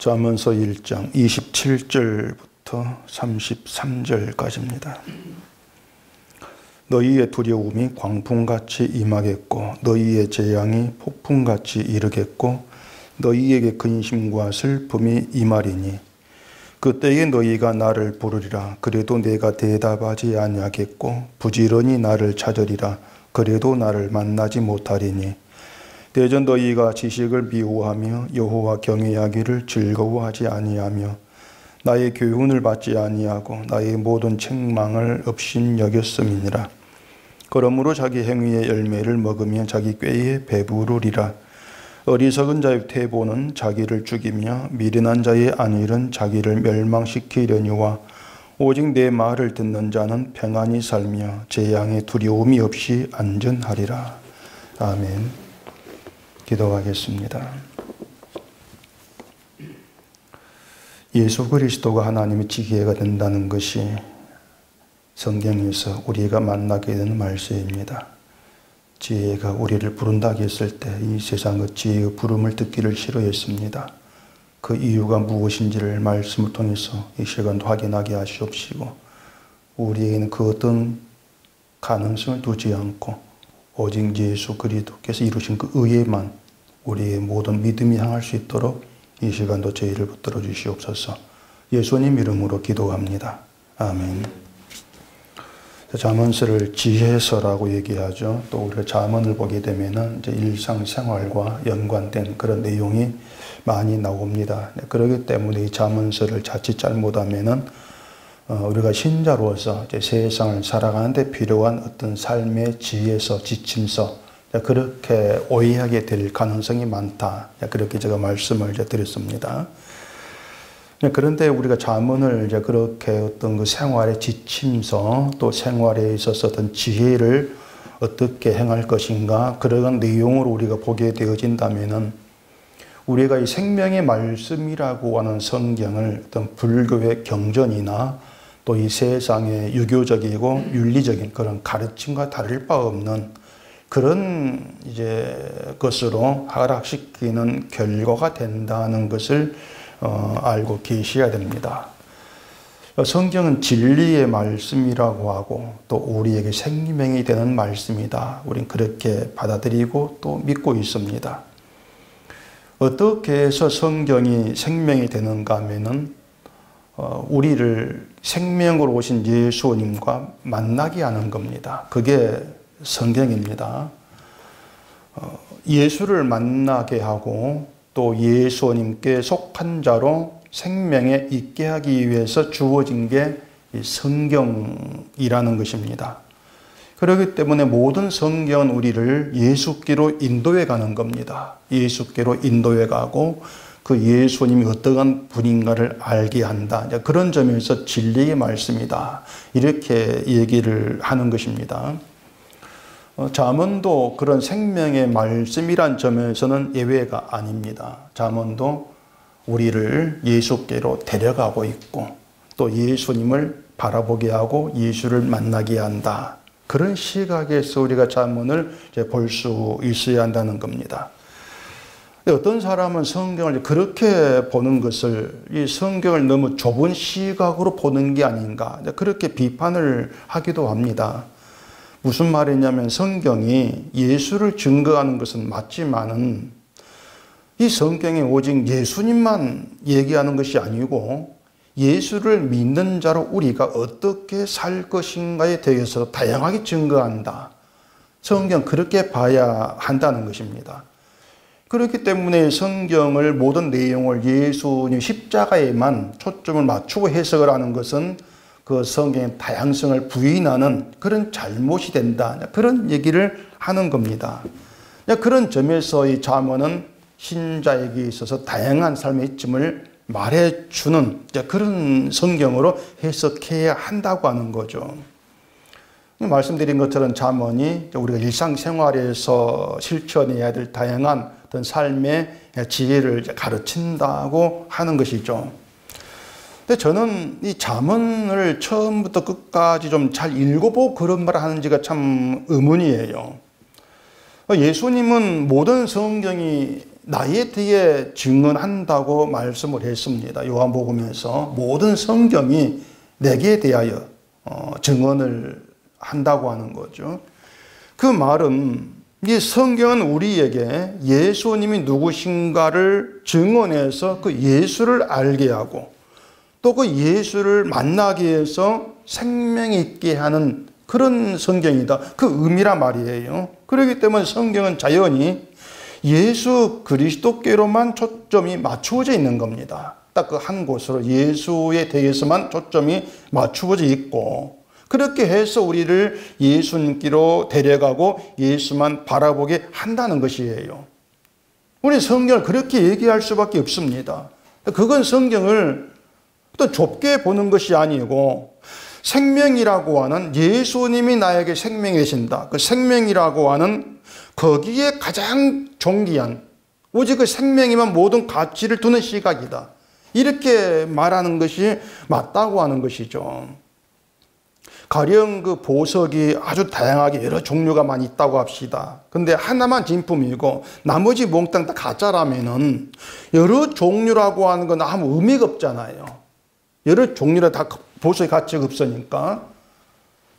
잠언서 1장 27절부터 33절까지입니다. 너희의 두려움이 광풍같이 임하겠고 너희의 재앙이 폭풍같이 이르겠고 너희에게 근심과 슬픔이 임하리니 그때에 너희가 나를 부르리라. 그래도 내가 대답하지 아니하겠고 부지런히 나를 찾으리라. 그래도 나를 만나지 못하리니 대전 너희가 지식을 미워하며 여호와 경외하기를 즐거워하지 아니하며 나의 교훈을 받지 아니하고 나의 모든 책망을 업신여겼음이니라. 그러므로 자기 행위의 열매를 먹으며 자기 꾀에 배부르리라. 어리석은 자의 태보는 자기를 죽이며 미련한 자의 안일은 자기를 멸망시키려니와 오직 내 말을 듣는 자는 평안히 살며 재앙에 두려움이 없이 안전하리라. 아멘. 기도하겠습니다. 예수 그리스도가 하나님의 지혜가 된다는 것이 성경에서 우리가 만나게 되는 말씀입니다. 지혜가 우리를 부른다 했을 때 이 세상의 지혜의 부름을 듣기를 싫어했습니다. 그 이유가 무엇인지를 말씀을 통해서 이 시간도 확인하게 하시옵시고 우리에게는 그 어떤 가능성을 두지 않고 오직 예수 그리스도께서 이루신 그 의에만 우리의 모든 믿음이 향할 수 있도록 이 시간도 저희를 붙들어 주시옵소서. 예수님 이름으로 기도합니다. 아멘. 잠언서를 지혜서라고 얘기하죠. 또 우리가 잠언을 보게 되면은 이제 일상생활과 연관된 그런 내용이 많이 나옵니다. 그렇기 때문에 이 잠언서를 자칫 잘못하면은 우리가 신자로서 이제 세상을 살아가는데 필요한 어떤 삶의 지혜서, 지침서 그렇게 오해하게 될 가능성이 많다. 그렇게 제가 말씀을 드렸습니다. 그런데 우리가 잠언을 이제 그렇게 어떤 그 생활의 지침서 또 생활에 있어서 어떤 지혜를 어떻게 행할 것인가 그런 내용으로 우리가 보게 되어진다면은 우리가 이 생명의 말씀이라고 하는 성경을 어떤 불교의 경전이나 또 이 세상의 유교적이고 윤리적인 그런 가르침과 다를 바 없는 그런 이제 것으로 하락시키는 결과가 된다는 것을 알고 계셔야 됩니다. 성경은 진리의 말씀이라고 하고 또 우리에게 생명이 되는 말씀이다. 우린 그렇게 받아들이고 또 믿고 있습니다. 어떻게 해서 성경이 생명이 되는가 하면은 우리를 생명으로 오신 예수님과 만나게 하는 겁니다. 그게 성경입니다. 예수를 만나게 하고 또 예수님께 속한 자로 생명에 있게 하기 위해서 주어진 게 성경이라는 것입니다. 그렇기 때문에 모든 성경은 우리를 예수께로 인도해 가는 겁니다. 예수께로 인도해 가고 그 예수님이 어떠한 분인가를 알게 한다. 그런 점에서 진리의 말씀이다. 이렇게 얘기를 하는 것입니다. 잠언도 그런 생명의 말씀이란 점에서는 예외가 아닙니다. 잠언도 우리를 예수께로 데려가고 있고 또 예수님을 바라보게 하고 예수를 만나게 한다. 그런 시각에서 우리가 잠언을 볼 수 있어야 한다는 겁니다. 어떤 사람은 성경을 그렇게 보는 것을 이 성경을 너무 좁은 시각으로 보는 게 아닌가 그렇게 비판을 하기도 합니다. 무슨 말이냐면 성경이 예수를 증거하는 것은 맞지만은 이 성경에 오직 예수님만 얘기하는 것이 아니고 예수를 믿는 자로 우리가 어떻게 살 것인가에 대해서 다양하게 증거한다. 성경 그렇게 봐야 한다는 것입니다. 그렇기 때문에 성경을 모든 내용을 예수님 십자가에만 초점을 맞추고 해석을 하는 것은 그 성경의 다양성을 부인하는 그런 잘못이 된다. 그런 얘기를 하는 겁니다. 그런 점에서 이 잠언은 신자에게 있어서 다양한 삶의 이점을 말해주는 그런 성경으로 해석해야 한다고 하는 거죠. 말씀드린 것처럼 잠언이 우리가 일상생활에서 실천해야 될 다양한 어떤 삶의 지혜를 가르친다고 하는 것이죠. 근데 저는 이 잠언을 처음부터 끝까지 좀 잘 읽어보고 그런 말을 하는지가 참 의문이에요. 예수님은 모든 성경이 나에 대해 증언한다고 말씀을 했습니다. 요한복음에서 모든 성경이 내게 대하여 증언을 한다고 하는 거죠. 그 말은 이 성경은 우리에게 예수님이 누구신가를 증언해서 그 예수를 알게 하고 또 그 예수를 만나기 위해서 생명이 있게 하는 그런 성경이다. 그 의미란 말이에요. 그렇기 때문에 성경은 자연히 예수 그리스도께로만 초점이 맞추어져 있는 겁니다. 딱 그 한 곳으로 예수에 대해서만 초점이 맞추어져 있고 그렇게 해서 우리를 예수님께로 데려가고 예수만 바라보게 한다는 것이에요. 우리 성경을 그렇게 얘기할 수밖에 없습니다. 그건 성경을 또 좁게 보는 것이 아니고 생명이라고 하는 예수님이 나에게 생명이 되신다. 그 생명이라고 하는 거기에 가장 존귀한 오직 그 생명이만 모든 가치를 두는 시각이다. 이렇게 말하는 것이 맞다고 하는 것이죠. 가령 그 보석이 아주 다양하게 여러 종류가 많이 있다고 합시다. 근데 하나만 진품이고 나머지 몽땅 다 가짜라면은 여러 종류라고 하는 건 아무 의미가 없잖아요. 여러 종류라 다 보석의 가치가 없으니까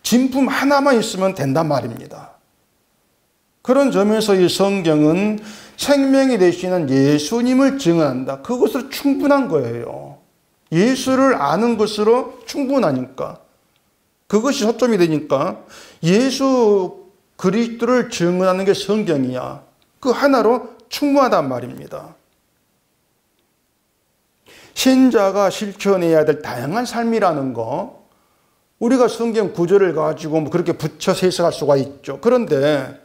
진품 하나만 있으면 된단 말입니다. 그런 점에서 이 성경은 생명이 되시는 예수님을 증언한다. 그것으로 충분한 거예요. 예수를 아는 것으로 충분하니까. 그것이 초점이 되니까 예수 그리스도를 증언하는 게 성경이야. 그 하나로 충분하단 말입니다. 신자가 실천해야 될 다양한 삶이라는 거 우리가 성경 구절을 가지고 그렇게 붙여서 해석할 수가 있죠. 그런데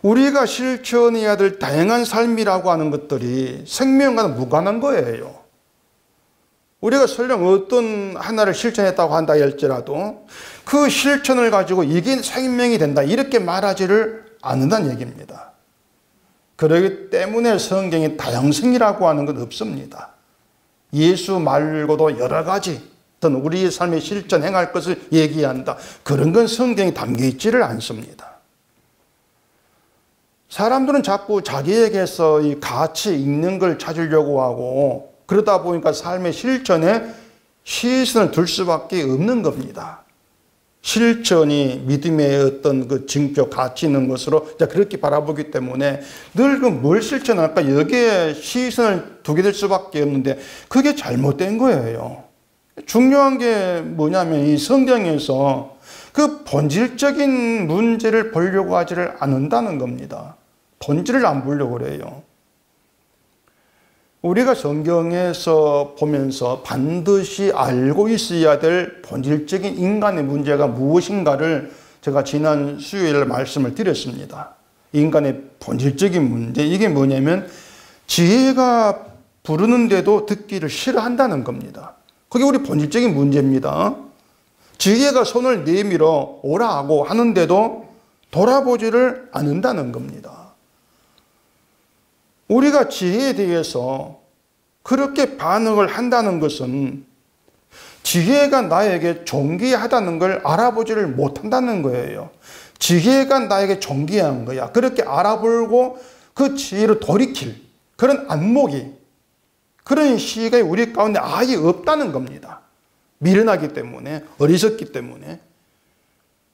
우리가 실천해야 될 다양한 삶이라고 하는 것들이 생명과는 무관한 거예요. 우리가 설령 어떤 하나를 실천했다고 한다 할지라도 그 실천을 가지고 이게 생명이 된다 이렇게 말하지를 않는다는 얘기입니다. 그렇기 때문에 성경에 다양성이라고 하는 건 없습니다. 예수 말고도 여러 가지 어떤 우리의 삶에 실천 행할 것을 얘기한다. 그런 건 성경에 담겨 있지를 않습니다. 사람들은 자꾸 자기에게서 이 가치 있는 걸 찾으려고 하고 그러다 보니까 삶의 실천에 시선을 둘 수밖에 없는 겁니다. 실천이 믿음의 어떤 그 징표, 가치 있는 것으로 그렇게 바라보기 때문에 늘 뭘 실천할까 여기에 시선을 두게 될 수밖에 없는데 그게 잘못된 거예요. 중요한 게 뭐냐면 이 성경에서 그 본질적인 문제를 보려고 하지를 않는다는 겁니다. 본질을 안 보려고 그래요. 우리가 성경에서 보면서 반드시 알고 있어야 될 본질적인 인간의 문제가 무엇인가를 제가 지난 수요일에 말씀을 드렸습니다. 인간의 본질적인 문제, 이게 뭐냐면 지혜가 부르는데도 듣기를 싫어한다는 겁니다. 그게 우리 본질적인 문제입니다. 지혜가 손을 내밀어 오라 하고 하는데도 돌아보지를 않는다는 겁니다. 우리가 지혜에 대해서 그렇게 반응을 한다는 것은 지혜가 나에게 존귀하다는 걸 알아보지를 못한다는 거예요. 지혜가 나에게 존귀한 거야. 그렇게 알아보고 그 지혜를 돌이킬 그런 안목이 그런 시각이 우리 가운데 아예 없다는 겁니다. 미련하기 때문에 어리석기 때문에.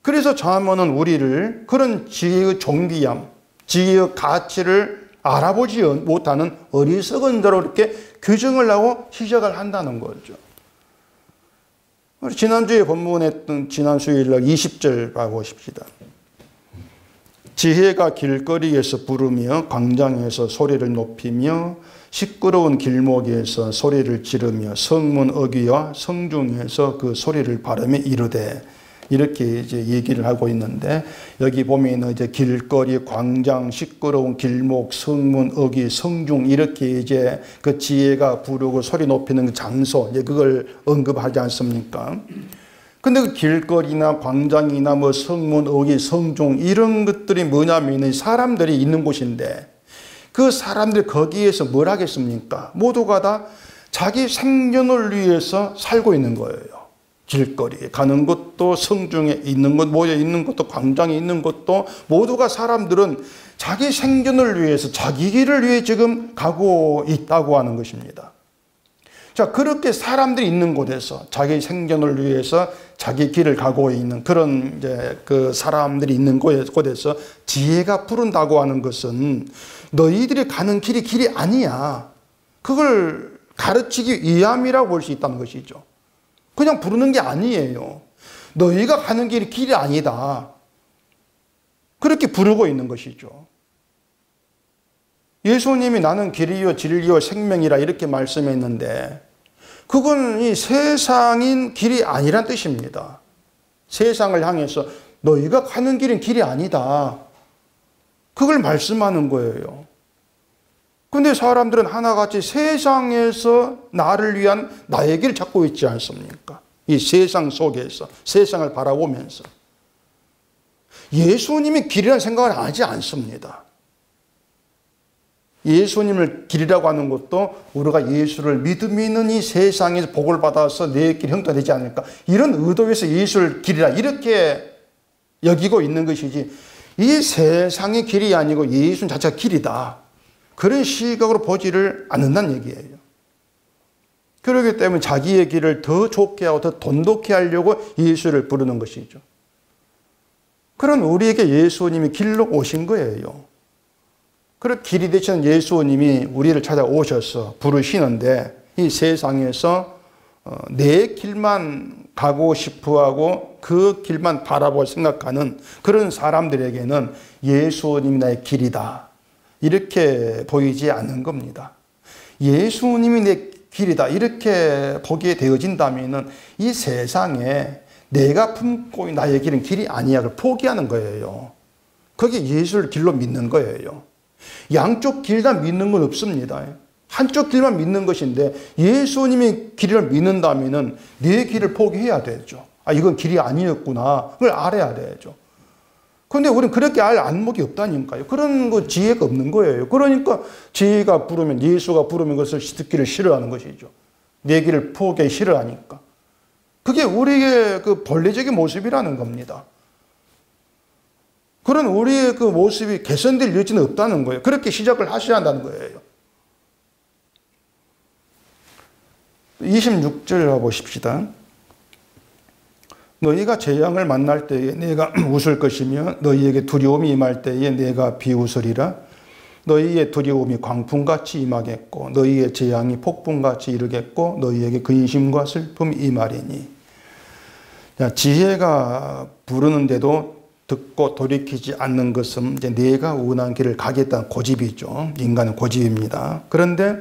그래서 자문은 우리를 그런 지혜의 존귀함, 지혜의 가치를 알아보지 못하는 어리석은 자로 이렇게 규정을 하고 시작을 한다는 거죠. 우리 지난주에 본문했던 지난 수요일날 20절 봐보십시다. 지혜가 길거리에서 부르며 광장에서 소리를 높이며 시끄러운 길목에서 소리를 지르며 성문 어귀와 성중에서 그 소리를 바르며 이르되 이렇게 이제 얘기를 하고 있는데 여기 보면은 이제 길거리, 광장, 시끄러운 길목, 성문, 어귀, 성중 이렇게 이제 그 지혜가 부르고 소리 높이는 그 장소 이제 그걸 언급하지 않습니까? 근데 그 길거리나 광장이나 뭐 성문, 어귀, 성중 이런 것들이 뭐냐면은 사람들이 있는 곳인데 그 사람들 거기에서 뭘 하겠습니까? 모두가 다 자기 생존을 위해서 살고 있는 거예요. 길거리에 가는 것도, 성중에 있는 것, 모여 있는 것도, 광장에 있는 것도, 모두가 사람들은 자기 생존을 위해서, 자기 길을 위해 지금 가고 있다고 하는 것입니다. 자, 그렇게 사람들이 있는 곳에서 자기 생존을 위해서 자기 길을 가고 있는 그런 이제 그 사람들이 있는 곳에서 지혜가 부른다고 하는 것은 너희들이 가는 길이 아니야. 그걸 가르치기 위함이라고 볼 수 있다는 것이죠. 그냥 부르는 게 아니에요. 너희가 가는 길이 아니다. 그렇게 부르고 있는 것이죠. 예수님이 나는 길이요 진리요 생명이라 이렇게 말씀했는데 그건 이 세상인 길이 아니란 뜻입니다. 세상을 향해서 너희가 가는 길이 아니다. 그걸 말씀하는 거예요. 근데 사람들은 하나같이 세상에서 나를 위한 나의 길을 찾고 있지 않습니까? 이 세상 속에서, 세상을 바라보면서. 예수님이 길이라는 생각을 하지 않습니다. 예수님을 길이라고 하는 것도 우리가 예수를 믿는 이 세상에서 복을 받아서 내 길 형통되지 않을까. 이런 의도에서 예수를 길이라 이렇게 여기고 있는 것이지 이 세상의 길이 아니고 예수 자체가 길이다. 그런 시각으로 보지를 않는다는 얘기예요. 그렇기 때문에 자기의 길을 더 좋게 하고 더 돈독히 하려고 예수를 부르는 것이죠. 그런 우리에게 예수님이 길로 오신 거예요. 그런 길이 되시는 예수님이 우리를 찾아오셔서 부르시는데 이 세상에서 내 길만 가고 싶어하고 그 길만 바라보고 생각하는 그런 사람들에게는 예수님이 나의 길이다. 이렇게 보이지 않는 겁니다. 예수님이 내 길이다. 이렇게 보게 되어진다면 이 세상에 내가 품고 있는 나의 길은 길이 아니야. 그걸 포기하는 거예요. 그게 예수를 길로 믿는 거예요. 양쪽 길 다 믿는 건 없습니다. 한쪽 길만 믿는 것인데 예수님의 길을 믿는다면 내 길을 포기해야 되죠. 아, 이건 길이 아니었구나. 그걸 알아야 되죠. 그런데 우리는 그렇게 알 안목이 없다니까요. 그런 거 지혜가 없는 거예요. 그러니까 지혜가 부르면, 예수가 부르면 그것을 듣기를 싫어하는 것이죠. 내 길을 포기하기 싫어하니까. 그게 우리의 그 본래적인 모습이라는 겁니다. 그런 우리의 그 모습이 개선될 여지는 없다는 거예요. 그렇게 시작을 하셔야 한다는 거예요. 26절 보십시다. 너희가 재앙을 만날 때에 내가 웃을 것이며 너희에게 두려움이 임할 때에 내가 비웃으리라. 너희의 두려움이 광풍같이 임하겠고 너희의 재앙이 폭풍같이 이르겠고 너희에게 근심과 슬픔이 임하리니. 지혜가 부르는데도 듣고 돌이키지 않는 것은 이제 내가 원하는 길을 가겠다는 고집이죠. 인간은 고집입니다. 그런데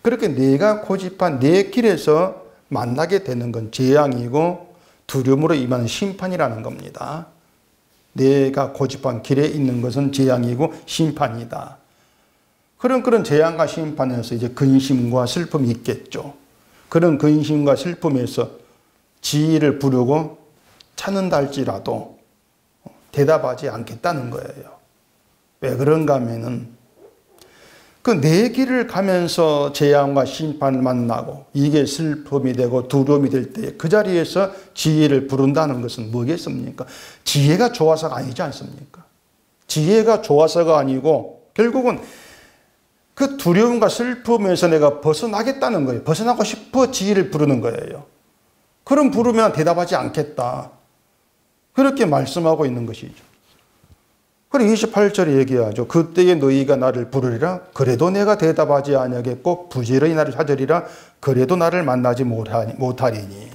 그렇게 내가 고집한 내 길에서 만나게 되는 건 재앙이고 두려움으로 임하는 심판이라는 겁니다. 내가 고집한 길에 있는 것은 재앙이고 심판이다. 그런 재앙과 심판에서 이제 근심과 슬픔이 있겠죠. 그런 근심과 슬픔에서 지혜를 부르고 찾는다 할지라도 대답하지 않겠다는 거예요. 왜 그런가 하면은 그 내 길을 가면서 재앙과 심판을 만나고 이게 슬픔이 되고 두려움이 될 때 그 자리에서 지혜를 부른다는 것은 뭐겠습니까? 지혜가 좋아서가 아니지 않습니까? 지혜가 좋아서가 아니고 결국은 그 두려움과 슬픔에서 내가 벗어나겠다는 거예요. 벗어나고 싶어 지혜를 부르는 거예요. 그럼 부르면 대답하지 않겠다. 그렇게 말씀하고 있는 것이죠. 그리고 28절에 얘기하죠. 그때에 너희가 나를 부르리라. 그래도 내가 대답하지 아니하겠고 부지런히 나를 찾으리라. 그래도 나를 만나지 못하리니.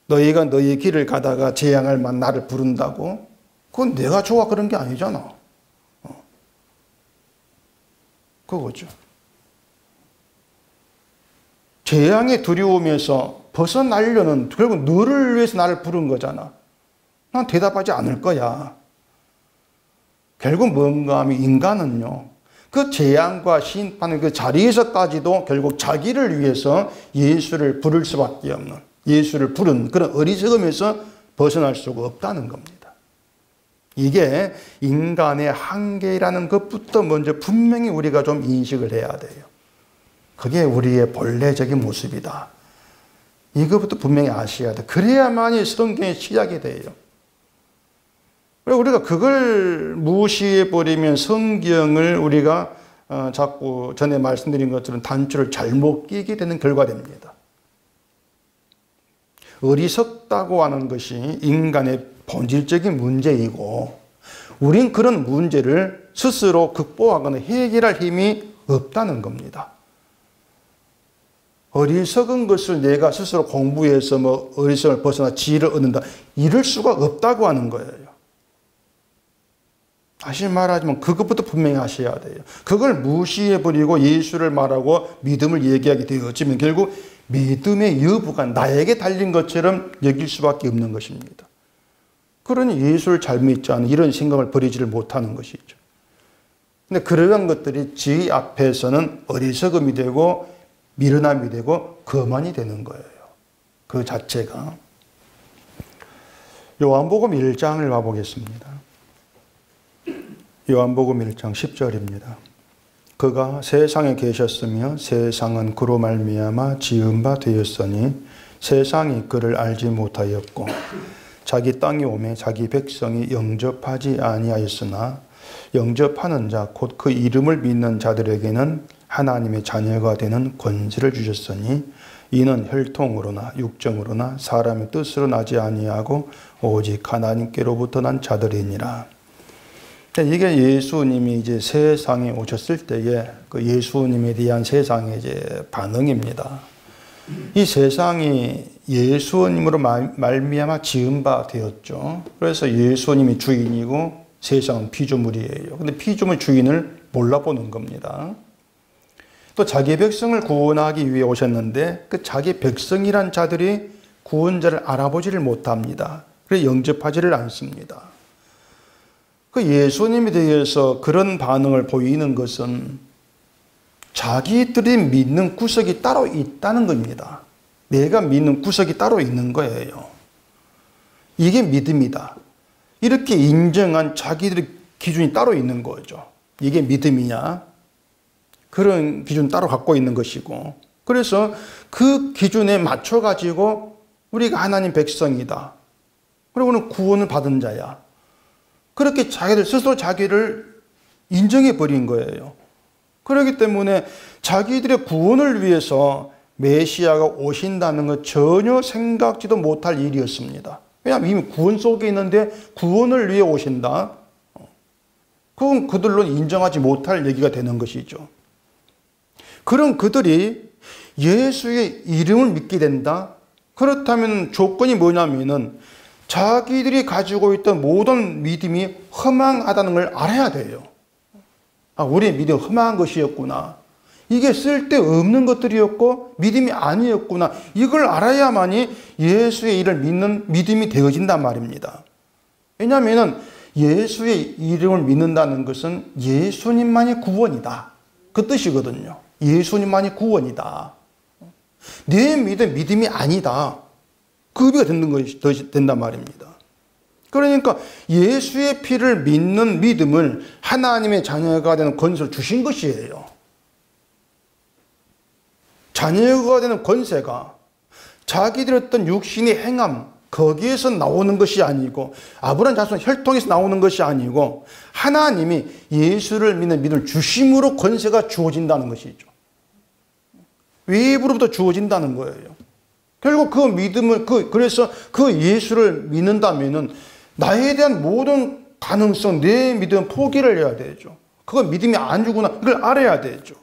너희가 너희 길을 가다가 재앙을 나를 부른다고? 그건 내가 좋아 그런 게 아니잖아. 그거죠. 재앙의 두려움에서 벗어나려는 결국 너를 위해서 나를 부른 거잖아. 난 대답하지 않을 거야. 결국 뭔가 하면 인간은요. 그 재앙과 심판의 그 자리에서까지도 결국 자기를 위해서 예수를 부를 수밖에 없는 예수를 부른 그런 어리석음에서 벗어날 수가 없다는 겁니다. 이게 인간의 한계라는 것부터 먼저 분명히 우리가 좀 인식을 해야 돼요. 그게 우리의 본래적인 모습이다. 이것부터 분명히 아셔야 돼. 그래야만이 성경의 시작이 돼요. 우리가 그걸 무시해버리면 성경을 우리가 자꾸 전에 말씀드린 것처럼 단추를 잘못 끼게 되는 결과됩니다. 어리석다고 하는 것이 인간의 본질적인 문제이고 우린 그런 문제를 스스로 극복하거나 해결할 힘이 없다는 겁니다. 어리석은 것을 내가 스스로 공부해서 어리석음을 벗어나 지혜를 얻는다. 이럴 수가 없다고 하는 거예요. 다시 말하자면 그것부터 분명히 하셔야 돼요. 그걸 무시해버리고 예수를 말하고 믿음을 얘기하게 되어지면 결국 믿음의 여부가 나에게 달린 것처럼 여길 수밖에 없는 것입니다. 그러니 예수를 잘 믿지 않은 이런 생각을 버리지를 못하는 것이죠. 근데 그러한 것들이 지혜 앞에서는 어리석음이 되고 미련함이 되고 거만이 되는 거예요. 그 자체가. 요한복음 1장을 봐보겠습니다. 요한복음 1장 10절입니다. 그가 세상에 계셨으며 세상은 그로 말미암아 지은 바 되었으니 세상이 그를 알지 못하였고 자기 땅에 오매 자기 백성이 영접하지 아니하였으나 영접하는 자 곧 그 이름을 믿는 자들에게는 하나님의 자녀가 되는 권세를 주셨으니 이는 혈통으로나 육정으로나 사람의 뜻으로 나지 아니하고 오직 하나님께로부터 난 자들이니라. 이게 예수님이 이제 세상에 오셨을 때에 그 예수님에 대한 세상의 이제 반응입니다. 이 세상이 예수님으로 말미암아 지은 바 되었죠. 그래서 예수님이 주인이고 세상은 피조물이에요. 근데 피조물 주인을 몰라보는 겁니다. 또 자기 백성을 구원하기 위해 오셨는데 그 자기 백성이란 자들이 구원자를 알아보지를 못합니다. 그래서 영접하지를 않습니다. 그 예수님에 대해서 그런 반응을 보이는 것은 자기들이 믿는 구석이 따로 있다는 겁니다. 내가 믿는 구석이 따로 있는 거예요. 이게 믿음이다. 이렇게 인정한 자기들의 기준이 따로 있는 거죠. 이게 믿음이냐? 그런 기준 따로 갖고 있는 것이고 그래서 그 기준에 맞춰가지고 우리가 하나님 백성이다. 그리고는 구원을 받은 자야. 그렇게 자기들 스스로 자기를 인정해 버린 거예요. 그렇기 때문에 자기들의 구원을 위해서 메시아가 오신다는 것 전혀 생각지도 못할 일이었습니다. 왜냐하면 이미 구원 속에 있는데 구원을 위해 오신다. 그건 그들로는 인정하지 못할 얘기가 되는 것이죠. 그런 그들이 예수의 이름을 믿게 된다. 그렇다면 조건이 뭐냐면은 자기들이 가지고 있던 모든 믿음이 허망하다는 걸 알아야 돼요. 아, 우리의 믿음이 허망한 것이었구나. 이게 쓸데없는 것들이었고 믿음이 아니었구나. 이걸 알아야만이 예수의 일을 믿는 믿음이 되어진단 말입니다. 왜냐하면 예수의 이름을 믿는다는 것은 예수님만이 구원이다. 그 뜻이거든요. 예수님만이 구원이다. 내 믿음이 아니다. 그 의미가 된단 말입니다. 그러니까 예수의 피를 믿는 믿음을 하나님의 자녀가 되는 권세를 주신 것이에요. 자녀가 되는 권세가 자기들의 어떤 육신의 행함 거기에서 나오는 것이 아니고 아브라함 자손 혈통에서 나오는 것이 아니고 하나님이 예수를 믿는 믿음을 주심으로 권세가 주어진다는 것이죠. 외부로부터 주어진다는 거예요. 결국 그 믿음을 그래서 그 예수를 믿는다면은 나에 대한 모든 가능성, 내 믿음 포기를 해야 되죠. 그건 믿음이 아니구나. 그걸 알아야 되죠.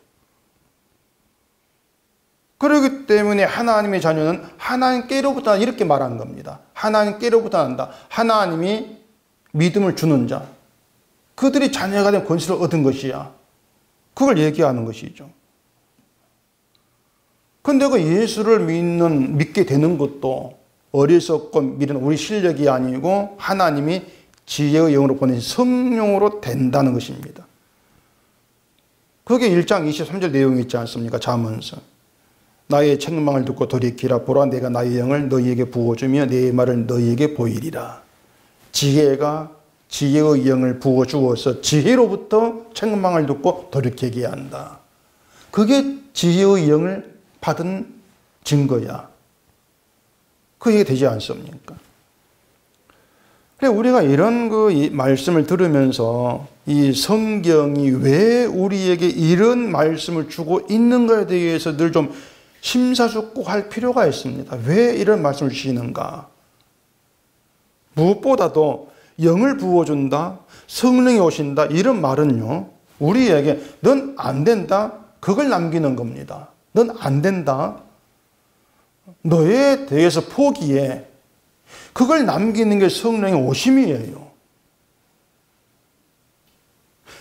그렇기 때문에 하나님의 자녀는 하나님께로부터 이렇게 말하는 겁니다. 하나님께로부터 난다. 하나님이 믿음을 주는 자. 그들이 자녀가 된 권세를 얻은 것이야. 그걸 얘기하는 것이죠. 근데 그 예수를 믿게 되는 것도 어리석고 미련 우리 실력이 아니고 하나님이 지혜의 영으로 보내신 성령으로 된다는 것입니다. 그게 1장 23절 내용이 있지 않습니까? 잠언서. 나의 책망을 듣고 돌이키라. 보라 내가 나의 영을 너희에게 부어주며 내 말을 너희에게 보이리라. 지혜가 지혜의 영을 부어주어서 지혜로부터 책망을 듣고 돌이키게 한다. 그게 지혜의 영을 받은 증거야. 그 얘기 되지 않습니까? 그래, 우리가 이런 그 말씀을 들으면서 이 성경이 왜 우리에게 이런 말씀을 주고 있는가에 대해서 늘 좀 심사숙고할 필요가 있습니다. 왜 이런 말씀을 주시는가? 무엇보다도 영을 부어준다, 성령이 오신다, 이런 말은요, 우리에게 넌 안 된다, 그걸 남기는 겁니다. 넌 안 된다, 너에 대해서 포기해. 그걸 남기는 게 성령의 오심이에요.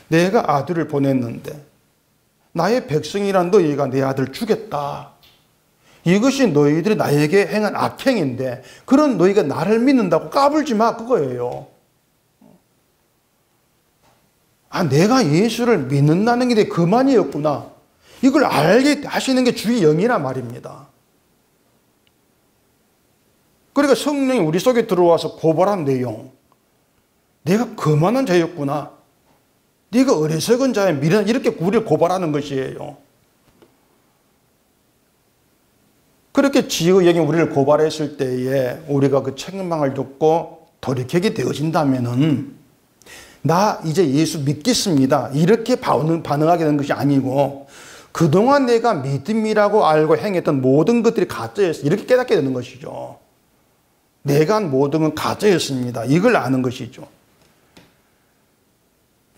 내가 아들을 보냈는데 나의 백성이란 너희가 내 아들을 주겠다. 이것이 너희들이 나에게 행한 악행인데 그런 너희가 나를 믿는다고 까불지 마, 그거예요. 아, 내가 예수를 믿는다는 게 그만이었구나. 이걸 알게 하시는 게 주의 영이란 말입니다. 그러니까 성령이 우리 속에 들어와서 고발한 내용, 내가 그만한 자였구나, 네가 어리석은 자의 미련, 이렇게 우리를 고발하는 것이에요. 그렇게 지혜의 영이 우리를 고발했을 때에 우리가 그 책망을 듣고 돌이키게 되어진다면은 나 이제 예수 믿겠습니다, 이렇게 반응하게 되는 것이 아니고 그동안 내가 믿음이라고 알고 행했던 모든 것들이 가짜였어, 이렇게 깨닫게 되는 것이죠. 내가 한 모든 건 가짜였습니다, 이걸 아는 것이죠.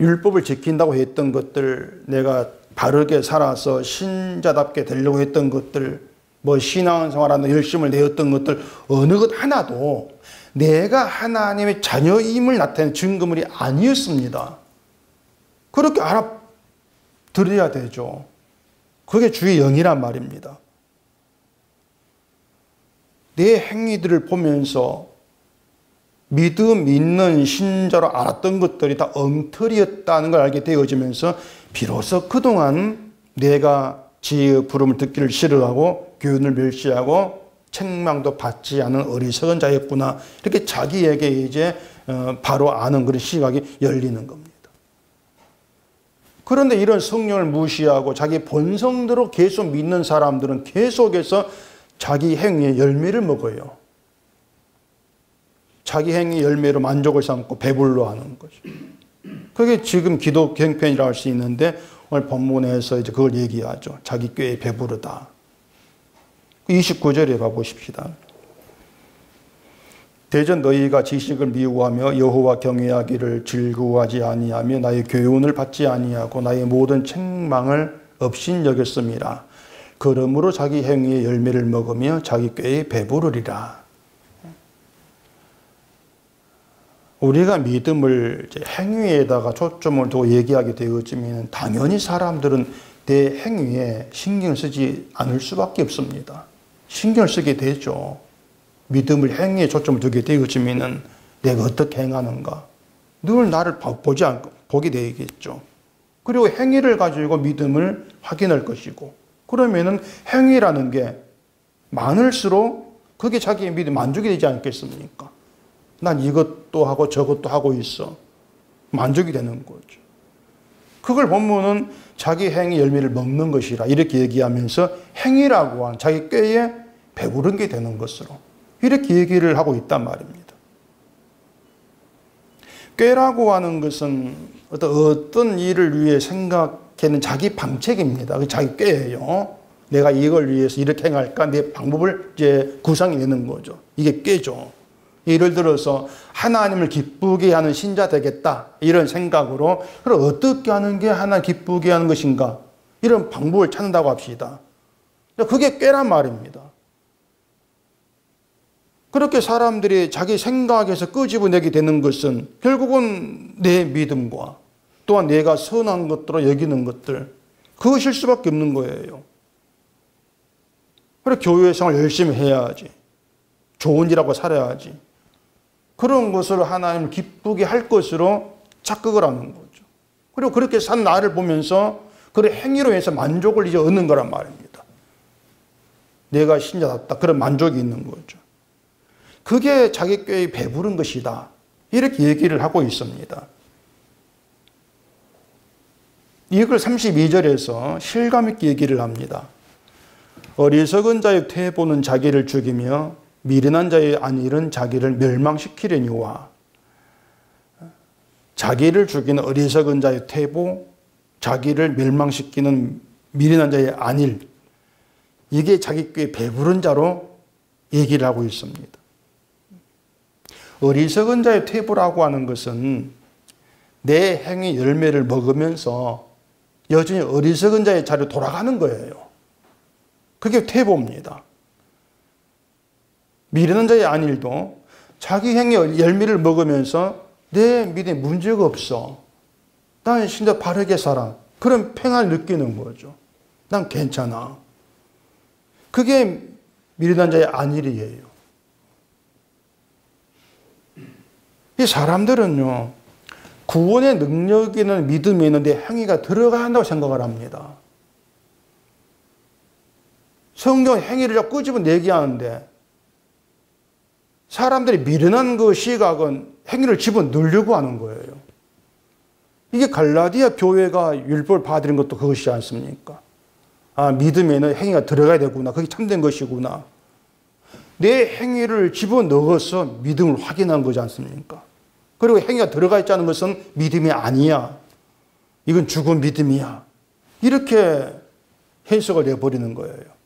율법을 지킨다고 했던 것들, 내가 바르게 살아서 신자답게 되려고 했던 것들, 뭐 신앙생활하는 열심을 내었던 것들, 어느 것 하나도 내가 하나님의 자녀임을 나타내는 증거물이 아니었습니다. 그렇게 알아들어야 되죠. 그게 주의 영이란 말입니다. 내 행위들을 보면서 믿음 있는 신자로 알았던 것들이 다 엉터리였다는 걸 알게 되어지면서 비로소 그동안 내가 지혜의 부름을 듣기를 싫어하고 교훈을 멸시하고 책망도 받지 않은 어리석은 자였구나, 이렇게 자기에게 이제 바로 아는 그런 시각이 열리는 겁니다. 그런데 이런 성령을 무시하고 자기 본성대로 계속 믿는 사람들은 계속해서 자기 행위의 열매를 먹어요. 자기 행위 열매로 만족을 삼고 배불러 하는 거죠. 그게 지금 기독 경편이라고 할 수 있는데 오늘 본문에서 이제 그걸 얘기하죠. 자기 꾀에 배부르다. 29절에 봐보십시다. 대전 너희가 지식을 미워하며 여호와 경외하기를 즐거워하지 아니하며 나의 교훈을 받지 아니하고 나의 모든 책망을 업신여겼음이라. 그러므로 자기 행위의 열매를 먹으며 자기 꾀에 배부르리라. 우리가 믿음을 이제 행위에다가 초점을 두고 얘기하게 되어지면 당연히 사람들은 내 행위에 신경을 쓰지 않을 수밖에 없습니다. 신경을 쓰게 되죠. 믿음을 행위에 초점을 두게 되어지면 내가 어떻게 행하는가, 늘 나를 보지 않고 보게 되겠죠. 그리고 행위를 가지고 믿음을 확인할 것이고, 그러면은 행위라는 게 많을수록 그게 자기의 믿음에 만족이 되지 않겠습니까? 난 이것도 하고 저것도 하고 있어. 만족이 되는 거죠. 그걸 보면은 자기 행위 열매를 먹는 것이라 이렇게 얘기하면서 행위라고 한 자기 꾀에 배부른 게 되는 것으로 이렇게 얘기를 하고 있단 말입니다. 꾀라고 하는 것은 어떤 일을 위해 생각하는 자기 방책입니다. 자기 꾀예요. 내가 이걸 위해서 이렇게 행할까, 내 방법을 이제 구상해내는 거죠. 이게 꾀죠. 예를 들어서 하나님을 기쁘게 하는 신자 되겠다, 이런 생각으로 그럼 어떻게 하는 게 하나님 기쁘게 하는 것인가, 이런 방법을 찾는다고 합시다. 그게 꾀란 말입니다. 그렇게 사람들이 자기 생각에서 끄집어내게 되는 것은 결국은 내 믿음과 또한 내가 선한 것으로 여기는 것들, 그것일 수밖에 없는 거예요. 그래, 교회 생활 열심히 해야지, 좋은 일하고 살아야지, 그런 것을 하나님을 기쁘게 할 것으로 착각을 하는 거죠. 그리고 그렇게 산 나를 보면서 그런 행위로 해서 만족을 이제 얻는 거란 말입니다. 내가 신자답다, 그런 만족이 있는 거죠. 그게 자기 꾀에 배부른 것이다, 이렇게 얘기를 하고 있습니다. 이걸 32절에서 실감 있게 얘기를 합니다. 어리석은 자의 퇴보는 자기를 죽이며 미련한 자의 안일은 자기를 멸망시키려니와. 자기를 죽이는 어리석은 자의 퇴보, 자기를 멸망시키는 미련한 자의 안일, 이게 자기 꾀에 배부른 자로 얘기를 하고 있습니다. 어리석은 자의 퇴보라고 하는 것은 내 행위 열매를 먹으면서 여전히 어리석은 자의 자리로 돌아가는 거예요. 그게 퇴보입니다. 미련한 자의 안일도 자기 행위 열매를 먹으면서 내 믿음에 문제가 없어. 난 진짜 바르게 살아. 그런 평안을 느끼는 거죠. 난 괜찮아. 그게 미련한 자의 안일이에요. 이 사람들은요, 구원의 능력이 있는 믿음이 있는데 행위가 들어가야 한다고 생각을 합니다. 성경은 행위를 자꾸 끄집어내게 하는데 사람들이 미련한 그 시각은 행위를 집어넣으려고 하는 거예요. 이게 갈라디아 교회가 율법을 받은 것도 그것이지 않습니까? 아, 믿음에는 행위가 들어가야 되구나. 그게 참된 것이구나. 내 행위를 집어넣어서 믿음을 확인한 거지 않습니까? 그리고 행위가 들어가 있지 않은 것은 믿음이 아니야. 이건 죽은 믿음이야. 이렇게 해석을 내버리는 거예요.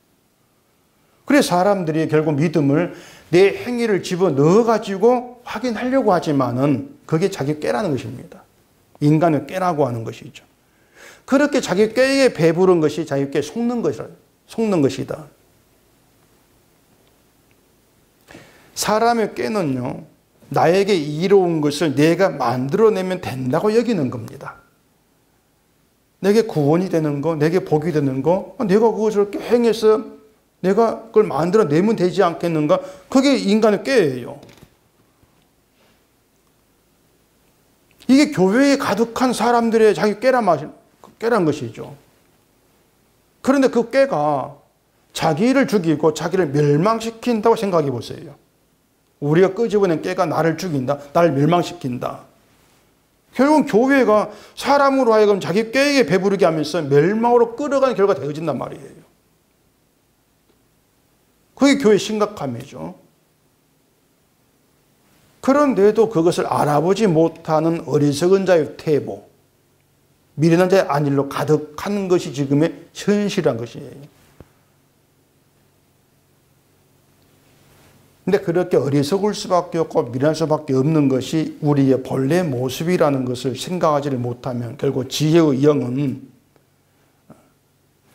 그래서 사람들이 결국 믿음을 내 행위를 집어넣어가지고 확인하려고 하지만은 그게 자기 꾀라는 것입니다. 인간의 꾀라고 하는 것이죠. 그렇게 자기 꾀에 배부른 것이 자기 꾀에 속는 것이다. 사람의 꾀는요, 나에게 이로운 것을 내가 만들어내면 된다고 여기는 겁니다. 내게 구원이 되는 거, 내게 복이 되는 거, 내가 그것을 행해서 내가 그걸 만들어내면 되지 않겠는가? 그게 인간의 꾀예요. 이게 교회에 가득한 사람들의 자기 꾀란 것이죠. 그런데 그 꾀가 자기를 죽이고 자기를 멸망시킨다고 생각해 보세요. 우리가 끄집어낸 꾀가 나를 죽인다, 나를 멸망시킨다. 결국은 교회가 사람으로 하여금 자기 꾀에 배부르게 하면서 멸망으로 끌어가는 결과가 되어진단 말이에요. 그게 교회의 심각함이죠. 그런데도 그것을 알아보지 못하는 어리석은 자의 퇴보, 미련한 자의 안일로 가득한 것이 지금의 현실이란 것이에요. 근데 그렇게 어리석을 수밖에 없고 미련할 수밖에 없는 것이 우리의 본래 모습이라는 것을 생각하지를 못하면 결국 지혜의 영은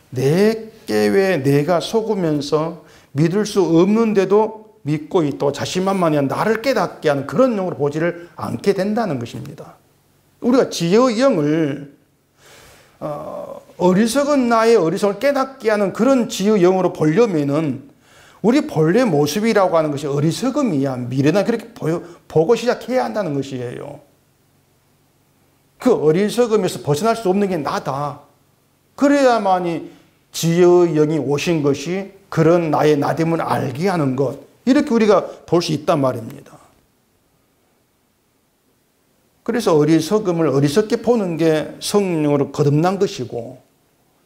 내 꾀에 내가 속으면서 믿을 수 없는데도 믿고 있고 자신만만이 나를 깨닫게 하는 그런 영으로 보지를 않게 된다는 것입니다. 우리가 지혜의 영을 어리석은 나의 어리석을 깨닫게 하는 그런 지혜의 영으로 보려면은 우리 본래 모습이라고 하는 것이 어리석음이야. 미련한 그렇게 보고 시작해야 한다는 것이에요. 그 어리석음에서 벗어날 수 없는 게 나다. 그래야만이 지혜의 영이 오신 것이 그런 나의 나됨을 알게 하는 것. 이렇게 우리가 볼 수 있단 말입니다. 그래서 어리석음을 어리석게 보는 게 성령으로 거듭난 것이고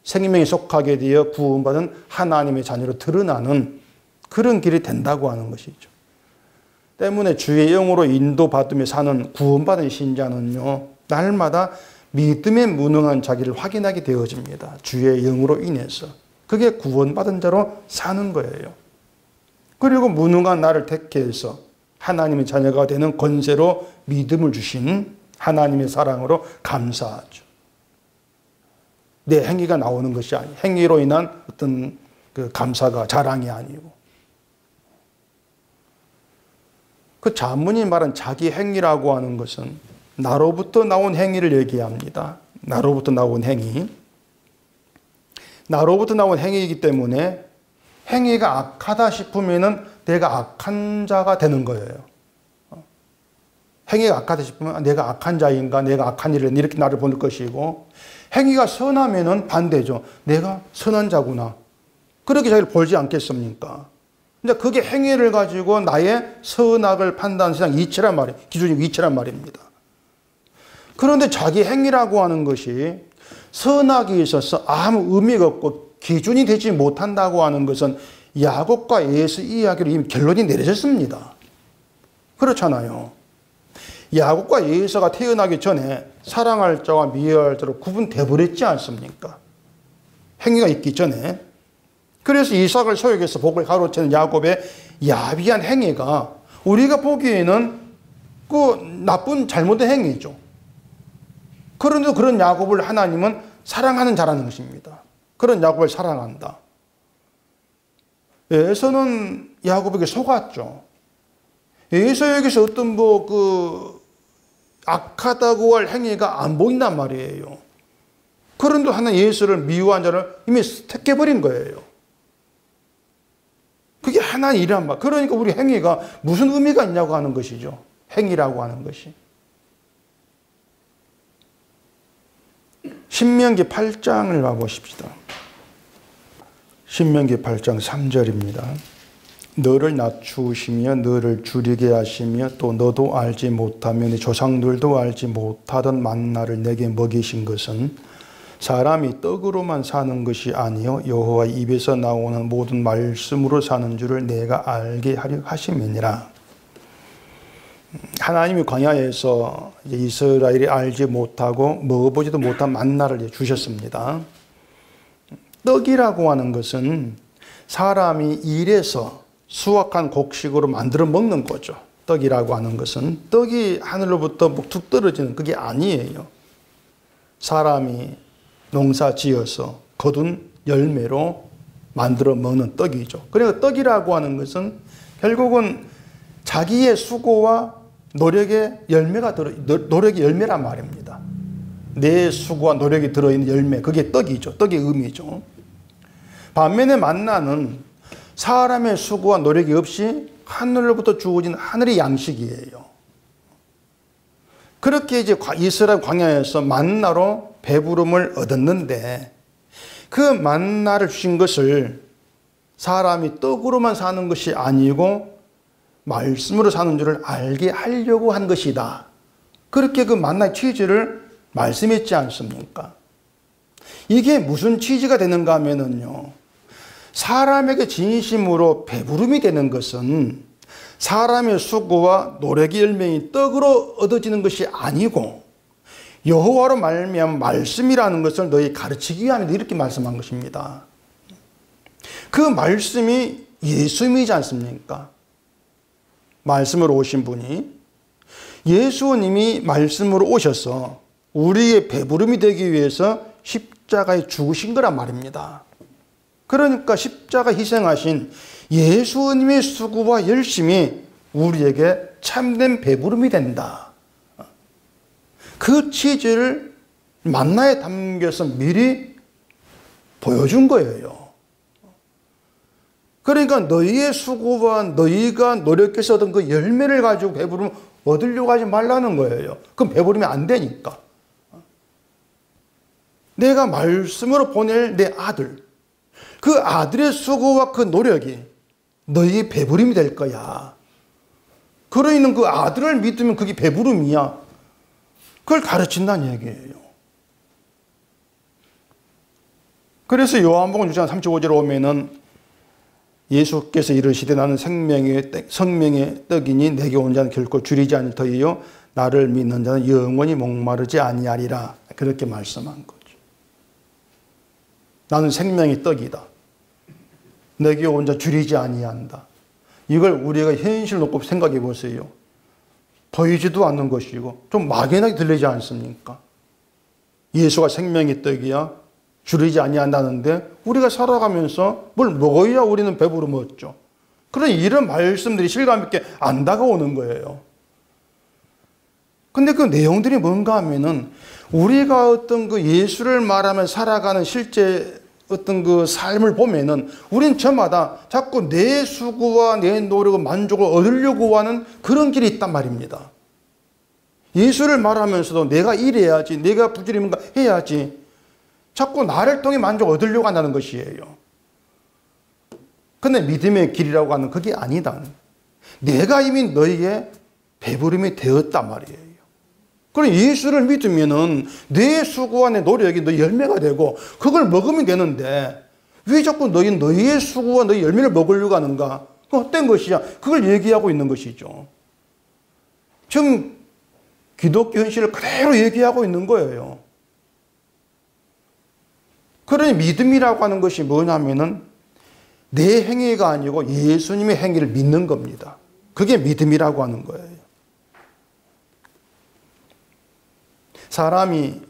생명에 속하게 되어 구원받은 하나님의 자녀로 드러나는 그런 길이 된다고 하는 것이죠. 때문에 주의 영으로 인도받으며 사는 구원받은 신자는요, 날마다 믿음에 무능한 자기를 확인하게 되어집니다. 주의 영으로 인해서. 그게 구원받은 자로 사는 거예요. 그리고 무능한 나를 택해서 하나님의 자녀가 되는 권세로 믿음을 주신 하나님의 사랑으로 감사하죠. 내 행위가 나오는 것이 아니에요. 행위로 인한 어떤 그 감사가 자랑이 아니고. 그 자문이 말한 자기 행위라고 하는 것은 나로부터 나온 행위를 얘기합니다. 나로부터 나온 행위. 나로부터 나온 행위이기 때문에 행위가 악하다 싶으면은 내가 악한 자가 되는 거예요. 행위가 악하다 싶으면 내가 악한 자인가, 내가 악한 일을 이렇게 나를 보는 것이고, 행위가 선하면은 반대죠. 내가 선한 자구나. 그렇게 자기를 보지 않겠습니까? 근데 그게 행위를 가지고 나의 선악을 판단하는 세상 이치란 말이에요. 기준이 이치란 말입니다. 그런데 자기 행위라고 하는 것이 선악에 있어서 아무 의미가 없고 기준이 되지 못한다고 하는 것은 야곱과 에서 이야기로 이미 결론이 내려졌습니다. 그렇잖아요. 야곱과 에서가 태어나기 전에 사랑할 자와 미워할 자로 구분돼 버렸지 않습니까? 행위가 있기 전에. 그래서 이삭을 소유해서 복을 가로채는 야곱의 야비한 행위가 우리가 보기에는 그 나쁜 잘못된 행위죠. 그런데도 그런 야곱을 하나님은 사랑하는 자라는 것입니다. 그런 야곱을 사랑한다. 에서는 야곱에게 속았죠. 에서에게서 어떤 악하다고 할 행위가 안 보인단 말이에요. 그런데 하나님 에서를 미워한 자를 이미 택해버린 거예요. 그게 하나님 일이란 말. 그러니까 우리 행위가 무슨 의미가 있냐고 하는 것이죠. 행위라고 하는 것이. 신명기 8장을 봐보십시다. 신명기 8장 3절입니다. 너를 낮추시며 너를 줄이게 하시며 또 너도 알지 못하며 네 조상들도 알지 못하던 만나를 내게 먹이신 것은 사람이 떡으로만 사는 것이 아니요 여호와 입에서 나오는 모든 말씀으로 사는 줄을 내가 알게 하려 하심이니라. 하나님이 광야에서 이스라엘이 알지 못하고 먹어보지도 못한 만나를 주셨습니다. 떡이라고 하는 것은 사람이 일해서 수확한 곡식으로 만들어 먹는 거죠. 떡이라고 하는 것은 떡이 하늘로부터 툭 떨어지는 그게 아니에요. 사람이 농사 지어서 거둔 열매로 만들어 먹는 떡이죠. 그러니까 떡이라고 하는 것은 결국은 자기의 수고와 노력의 열매가 노력의 열매란 말입니다. 내 수고와 노력이 들어있는 열매, 그게 떡이죠. 떡의 의미죠. 반면에 만나는 사람의 수고와 노력이 없이 하늘로부터 주어진 하늘의 양식이에요. 그렇게 이제 이스라엘 광야에서 만나로 배부름을 얻었는데 그 만나를 주신 것을 사람이 떡으로만 사는 것이 아니고 말씀으로 사는 줄을 알게 하려고 한 것이다. 그렇게 그 만나의 취지를 말씀했지 않습니까? 이게 무슨 취지가 되는가 하면은요, 사람에게 진심으로 배부름이 되는 것은 사람의 수고와 노력의 열매인 떡으로 얻어지는 것이 아니고 여호와로 말미암은 말씀이라는 것을 너희 가르치기 위함이다, 이렇게 말씀한 것입니다. 그 말씀이 예수님이지 않습니까? 말씀으로 오신 분이, 예수님이 말씀으로 오셔서 우리의 배부름이 되기 위해서 십자가에 죽으신 거란 말입니다. 그러니까 십자가 희생하신 예수님의 수고와 열심이 우리에게 참된 배부름이 된다. 그 취지를 만나에 담겨서 미리 보여준 거예요. 그러니까 너희의 수고와 너희가 노력해서 얻은 그 열매를 가지고 배부름 얻으려고 하지 말라는 거예요. 그럼 배부름이 안 되니까. 내가 말씀으로 보낼 내 아들, 그 아들의 수고와 그 노력이 너희의 배부름이 될 거야. 그러니까 그 아들을 믿으면 그게 배부름이야. 그걸 가르친다는 얘기예요. 그래서 요한복음 6장 35절에 오면은 예수께서 이르시되 나는 생명의 떡이니 내게 온 자는 결코 줄이지 않을 터이요 나를 믿는 자는 영원히 목마르지 아니하리라. 그렇게 말씀한 거죠. 나는 생명의 떡이다. 내게 온 자 줄이지 아니한다. 이걸 우리가 현실 놓고 생각해 보세요. 보이지도 않는 것이고 좀 막연하게 들리지 않습니까? 예수가 생명의 떡이야, 줄이지 아니한다는데 우리가 살아가면서 뭘 먹어야 우리는 배부름 얻죠. 그런 이런 말씀들이 실감 있게 안 다가오는 거예요. 근데 그 내용들이 뭔가 하면은 우리가 어떤 그 예수를 말하면 살아가는 실제 어떤 그 삶을 보면은 우린 저마다 자꾸 내 수고와 내 노력과 만족을 얻으려고 하는 그런 길이 있단 말입니다. 예수를 말하면서도 내가 이래야지, 내가 부지런히 뭔가 해야지, 자꾸 나를 통해 만족 얻으려고 한다는 것이에요. 근데 믿음의 길이라고 하는 그게 아니다. 내가 이미 너희의 배부름이 되었단 말이에요. 그럼 예수를 믿으면은 내 수고와 내 노력이 너 열매가 되고 그걸 먹으면 되는데 왜 자꾸 너희의 수고와 너희 열매를 먹으려고 하는가? 그 헛된 것이야. 그걸 얘기하고 있는 것이죠. 지금 기독교 현실을 그대로 얘기하고 있는 거예요. 그러니 믿음이라고 하는 것이 뭐냐면은 내 행위가 아니고 예수님의 행위를 믿는 겁니다. 그게 믿음이라고 하는 거예요. 사람이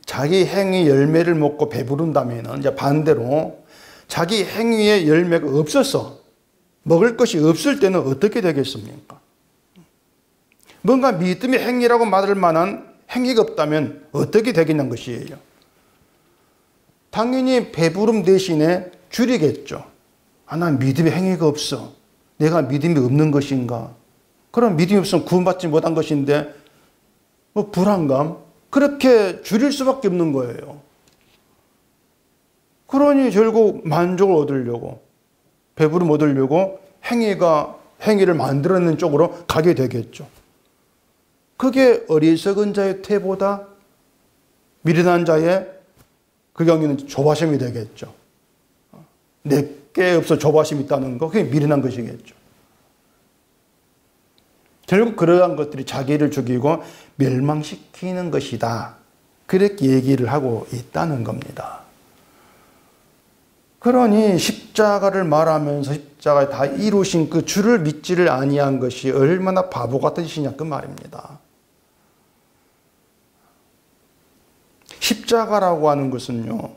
자기 행위 열매를 먹고 배부른다면 이제 반대로 자기 행위의 열매가 없어서 먹을 것이 없을 때는 어떻게 되겠습니까? 뭔가 믿음의 행위라고 말할 만한 행위가 없다면 어떻게 되겠냐는 것이에요. 당연히 배부름 대신에 줄이겠죠. 난 믿음의 행위가 없어. 내가 믿음이 없는 것인가? 그럼 믿음이 없으면 구원받지 못한 것인데 불안감? 그렇게 줄일 수밖에 없는 거예요. 그러니 결국 만족을 얻으려고 배부름 얻으려고 행위를 만들어내는 쪽으로 가게 되겠죠. 그게 어리석은 자의 태보다 미련한 자의 그 경우는 조바심이 되겠죠. 내게 없어 조바심이 있다는 거, 그게 미련한 것이겠죠. 결국 그러한 것들이 자기를 죽이고 멸망시키는 것이다. 그렇게 얘기를 하고 있다는 겁니다. 그러니 십자가를 말하면서 십자가에 다 이루신 그 주를 믿지를 아니한 것이 얼마나 바보 같은 짓이냐 그 말입니다. 십자가라고 하는 것은요,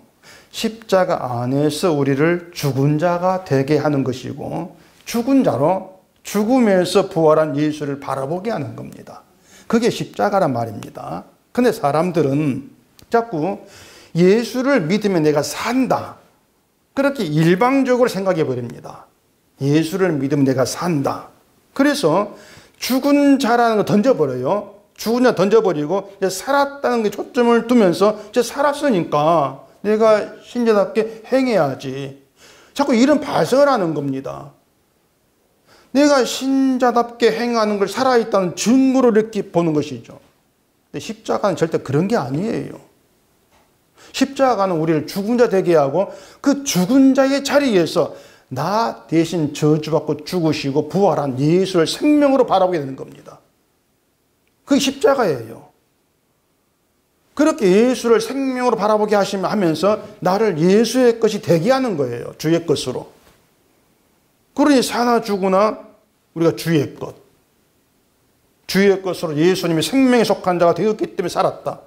십자가 안에서 우리를 죽은 자가 되게 하는 것이고 죽은 자로 죽음에서 부활한 예수를 바라보게 하는 겁니다. 그게 십자가란 말입니다. 근데 사람들은 자꾸 예수를 믿으면 내가 산다. 그렇게 일방적으로 생각해 버립니다. 예수를 믿으면 내가 산다. 그래서 죽은 자라는 거 던져버려요. 죽은 자 던져버리고 이제 살았다는 게 초점을 두면서 이제 살았으니까 내가 신자답게 행해야지. 자꾸 이런 발성을 하는 겁니다. 내가 신자답게 행하는 걸 살아있다는 증거로 이렇게 보는 것이죠. 근데 십자가는 절대 그런 게 아니에요. 십자가는 우리를 죽은 자 되게 하고 그 죽은 자의 자리에서 나 대신 저주받고 죽으시고 부활한 예수를 생명으로 바라보게 되는 겁니다. 그게 십자가예요. 그렇게 예수를 생명으로 바라보게 하면서 나를 예수의 것이 되게 하는 거예요. 주의 것으로. 그러니 사나 죽으나 우리가 주의 것. 주의 것으로 예수님이 생명에 속한 자가 되었기 때문에 살았다.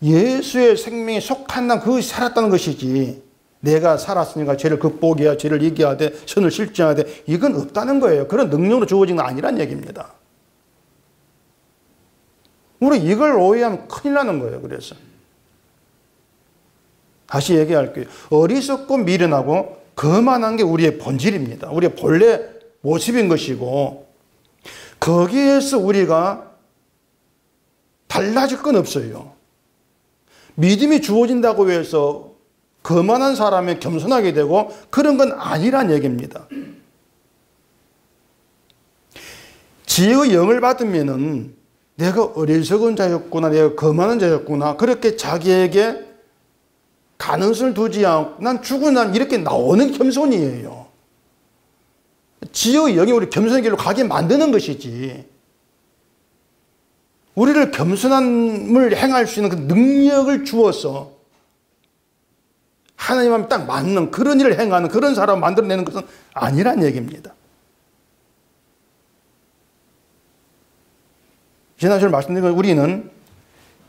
예수의 생명에 속한 난 그것이 살았다는 것이지 내가 살았으니까 죄를 극복해야 죄를 이겨야 돼 선을 실증해야 돼 이건 없다는 거예요. 그런 능력으로 주어진 건 아니란 얘기입니다. 우리 이걸 오해하면 큰일 나는 거예요. 그래서 다시 얘기할게요. 어리석고 미련하고 거만한 게 우리의 본질입니다. 우리의 본래 모습인 것이고 거기에서 우리가 달라질 건 없어요. 믿음이 주어진다고 해서 거만한 사람이 겸손하게 되고 그런 건 아니란 얘기입니다. 지혜의 영을 받으면은 내가 어리석은 자였구나, 내가 거만한 자였구나, 그렇게 자기에게 가능성을 두지 않고 난 죽은 난 이렇게 나오는 겸손이에요. 지혜의 영이 우리 겸손의 길로 가게 만드는 것이지 우리를 겸손함을 행할 수 있는 그 능력을 주어서 하나님하고 딱 맞는 그런 일을 행하는 그런 사람을 만들어내는 것은 아니란 얘기입니다. 지난주에 말씀드린 건 우리는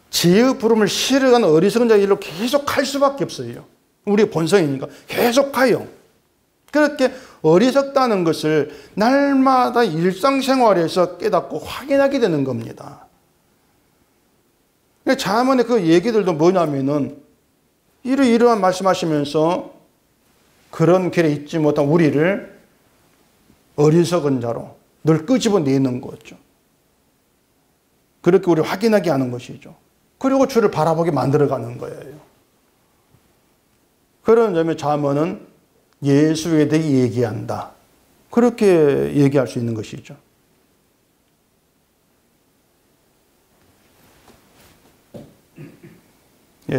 지혜의 부름을 실어가는 어리석은 자의 일로 계속 갈 수밖에 없어요. 우리의 본성이니까 계속 가요. 그렇게 어리석다는 것을 날마다 일상생활에서 깨닫고 확인하게 되는 겁니다. 자문의 그 얘기들도 뭐냐면은 이러한 말씀하시면서 그런 길에 있지 못한 우리를 어리석은 자로 늘 끄집어내는 거죠. 그렇게 우리 확인하게 하는 것이죠. 그리고 주를 바라보게 만들어가는 거예요. 그런 점에 자문은 예수에 대해 얘기한다. 그렇게 얘기할 수 있는 것이죠.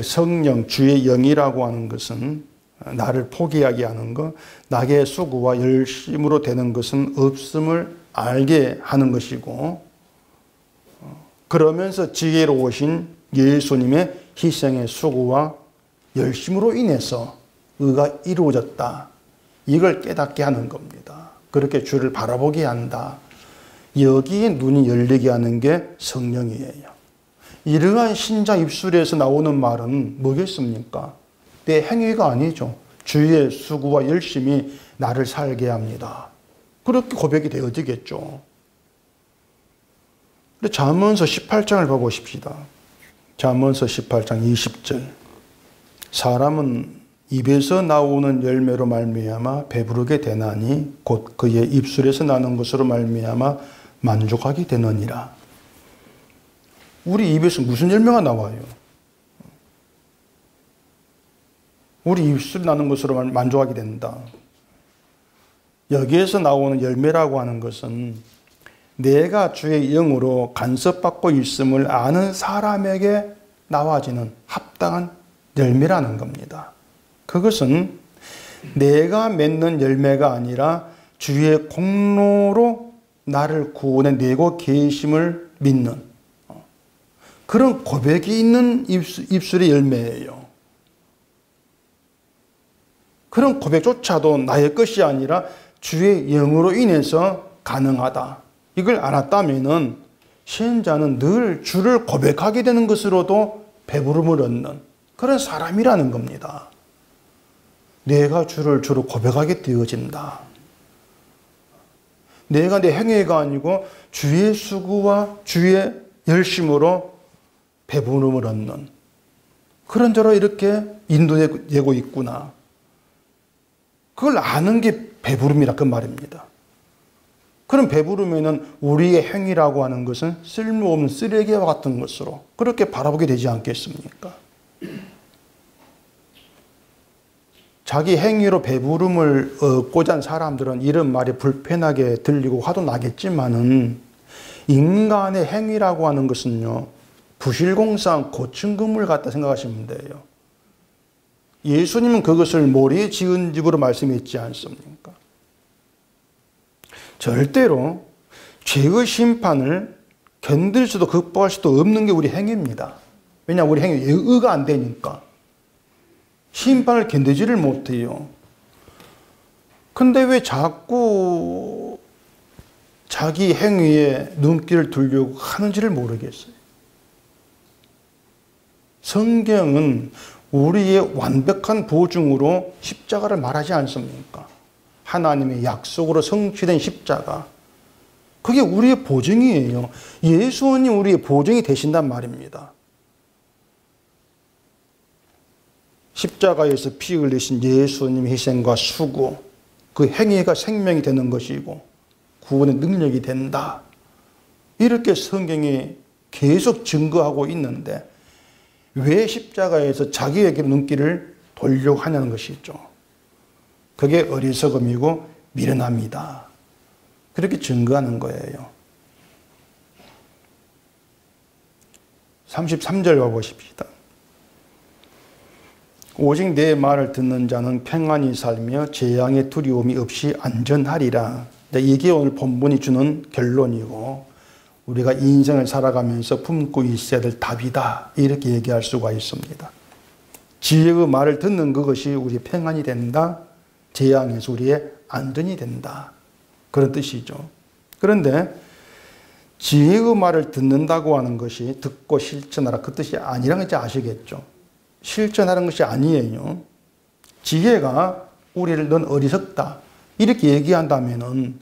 성령, 주의 영이라고 하는 것은 나를 포기하게 하는 것, 나의 수고와 열심으로 되는 것은 없음을 알게 하는 것이고, 그러면서 지혜로우신 예수님의 희생의 수고와 열심으로 인해서 의가 이루어졌다. 이걸 깨닫게 하는 겁니다. 그렇게 주를 바라보게 한다. 여기에 눈이 열리게 하는 게 성령이에요. 이러한 신자 입술에서 나오는 말은 뭐겠습니까? 내 행위가 아니죠. 주의 수고와 열심이 나를 살게 합니다. 그렇게 고백이 되어지겠죠. 잠언서 18장을 보고 싶시다. 잠언서 18장 20절. 사람은 입에서 나오는 열매로 말미암아 배부르게 되나니 곧 그의 입술에서 나는 것으로 말미암아 만족하게 되느니라. 우리 입에서 무슨 열매가 나와요? 우리 입술에 나는 것으로 만족하게 된다. 여기에서 나오는 열매라고 하는 것은 내가 주의 영으로 간섭받고 있음을 아는 사람에게 나와지는 합당한 열매라는 겁니다. 그것은 내가 맺는 열매가 아니라 주의 공로로 나를 구원해 내고 계심을 믿는 그런 고백이 있는 입술의 열매예요. 그런 고백조차도 나의 것이 아니라 주의 영으로 인해서 가능하다. 이걸 알았다면은 신자는 늘 주를 고백하게 되는 것으로도 배부름을 얻는 그런 사람이라는 겁니다. 내가 주를 주로 고백하게 되어진다. 내가 내 행위가 아니고 주의 수고와 주의 열심으로 배부름을 얻는 그런 자로 이렇게 인도되고 있구나. 그걸 아는 게 배부름이라 그 말입니다. 그런 배부름에는 우리의 행위라고 하는 것은 쓸모없는 쓰레기와 같은 것으로 그렇게 바라보게 되지 않겠습니까? 자기 행위로 배부름을 얻고자 한 사람들은 이런 말이 불편하게 들리고 화도 나겠지만은 인간의 행위라고 하는 것은요, 부실공사한 고층 건물 같다 생각하시면 돼요. 예수님은 그것을 모리에 지은 집으로 말씀했지 않습니까? 절대로 죄의 심판을 견딜 수도 극복할 수도 없는 게 우리 행위입니다. 왜냐하면 우리 행위 의가 안 되니까. 심판을 견디지를 못해요. 근데 왜 자꾸 자기 행위에 눈길을 두려고 하는지를 모르겠어요. 성경은 우리의 완벽한 보증으로 십자가를 말하지 않습니까? 하나님의 약속으로 성취된 십자가. 그게 우리의 보증이에요. 예수님 우리의 보증이 되신단 말입니다. 십자가에서 피 흘리신 예수님의 희생과 수고, 그 행위가 생명이 되는 것이고 구원의 능력이 된다. 이렇게 성경이 계속 증거하고 있는데 왜 십자가에서 자기에게 눈길을 돌려고 하냐는 것이죠. 그게 어리석음이고 미련합니다. 그렇게 증거하는 거예요. 33절 봐보십시다. 오직 내 말을 듣는 자는 평안히 살며 재앙의 두려움이 없이 안전하리라. 이게 오늘 본문이 주는 결론이고 우리가 인생을 살아가면서 품고 있어야 될 답이다. 이렇게 얘기할 수가 있습니다. 지혜의 말을 듣는 그것이 우리의 평안이 된다. 재앙에서 우리의 안전이 된다. 그런 뜻이죠. 그런데 지혜의 말을 듣는다고 하는 것이 듣고 실천하라 그 뜻이 아니라는 걸 아시겠죠. 실천하는 것이 아니에요. 지혜가 우리를 넌 어리석다 이렇게 얘기한다면은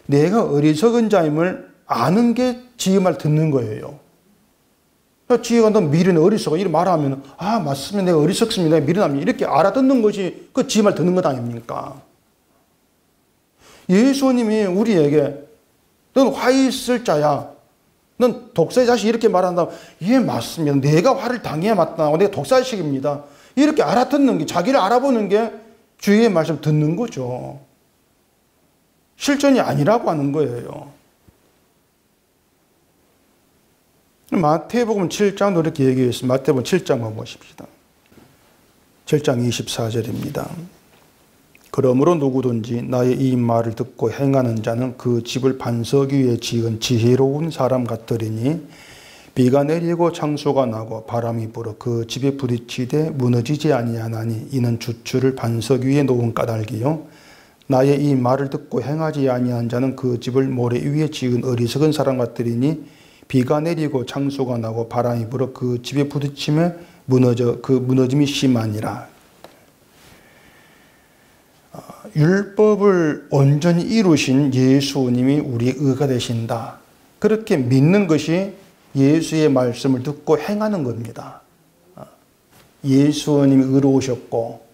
내가 어리석은 자임을 아는 게 지혜 말 듣는 거예요. 지혜가 넌 미련해 어리석어 이렇게 말하면 아 맞습니다 내가 어리석습니다 미련합니다 이렇게 알아듣는 것이 그 지혜 말 듣는 것 아닙니까? 예수님이 우리에게 넌 화 있을 자야 넌 독사의 자식 이렇게 말한다면 예 맞습니다 내가 화를 당해야 마땅하고 내가 독사의식입니다 이렇게 알아듣는 게 자기를 알아보는 게 주의 말씀 듣는 거죠. 실전이 아니라고 하는 거예요. 마태복음 7장도 이렇게 얘기했습니다. 마태복음 7장 한번 보십시다. 7장 24절입니다. 그러므로 누구든지 나의 이 말을 듣고 행하는 자는 그 집을 반석 위에 지은 지혜로운 사람 같으리니 비가 내리고 창수가 나고 바람이 불어 그 집에 부딪히되 무너지지 아니하나니 이는 주추를 반석 위에 놓은 까닭이요 나의 이 말을 듣고 행하지 아니한 자는 그 집을 모래 위에 지은 어리석은 사람 같으리니 비가 내리고 창수가 나고 바람이 불어 그 집에 부딪히며 그 무너짐이 심하니라. 율법을 온전히 이루신 예수님이 우리의 의가 되신다. 그렇게 믿는 것이 예수의 말씀을 듣고 행하는 겁니다. 예수님이 의로우셨고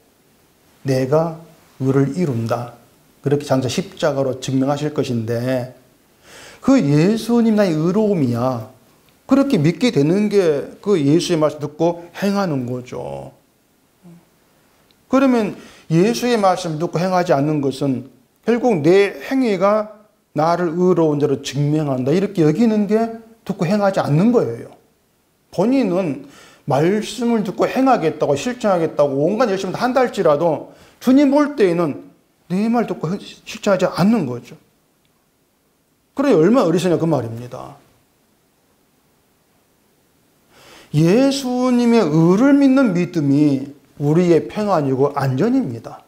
내가 의를 이룬다. 그렇게 장차 십자가로 증명하실 것인데 그 예수님 나의 의로움이야. 그렇게 믿게 되는 게 그 예수의 말씀 듣고 행하는 거죠. 그러면 예수의 말씀 듣고 행하지 않는 것은 결국 내 행위가 나를 의로운 자로 증명한다. 이렇게 여기는 게 듣고 행하지 않는 거예요. 본인은 말씀을 듣고 행하겠다고 실천하겠다고 온갖 열심을 한다 할지라도 주님 볼 때에는 내 말 듣고 실천하지 않는 거죠. 그래 얼마나 어리석냐 그 말입니다. 예수님의 의를 믿는 믿음이 우리의 평안이고 안전입니다.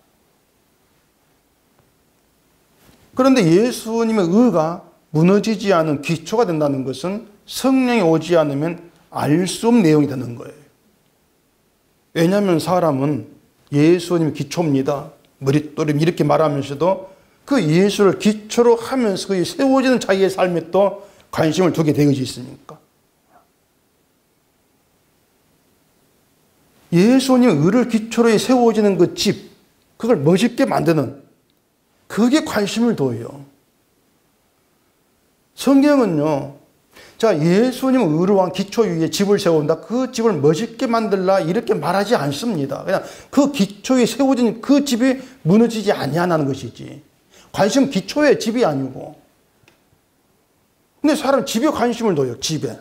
그런데 예수님의 의가 무너지지 않은 기초가 된다는 것은 성령이 오지 않으면 알 수 없는 내용이 되는 거예요. 왜냐하면 사람은 예수님이 기초입니다. 머릿돌이 이렇게 말하면서도 그 예수를 기초로 하면서 그 세워지는 자기의 삶에 또 관심을 두게 되어 있으니까. 예수님의 의를 기초로 세워지는 그 집, 그걸 멋있게 만드는 그게 관심을 둬요. 성경은요, 자, 예수님은 의로운 기초 위에 집을 세운다. 그 집을 멋있게 만들라. 이렇게 말하지 않습니다. 그냥 그 기초에 세워진 그 집이 무너지지 아니하는 것이지. 관심은 기초에 집이 아니고. 근데 사람은 집에 관심을 둬요, 집에.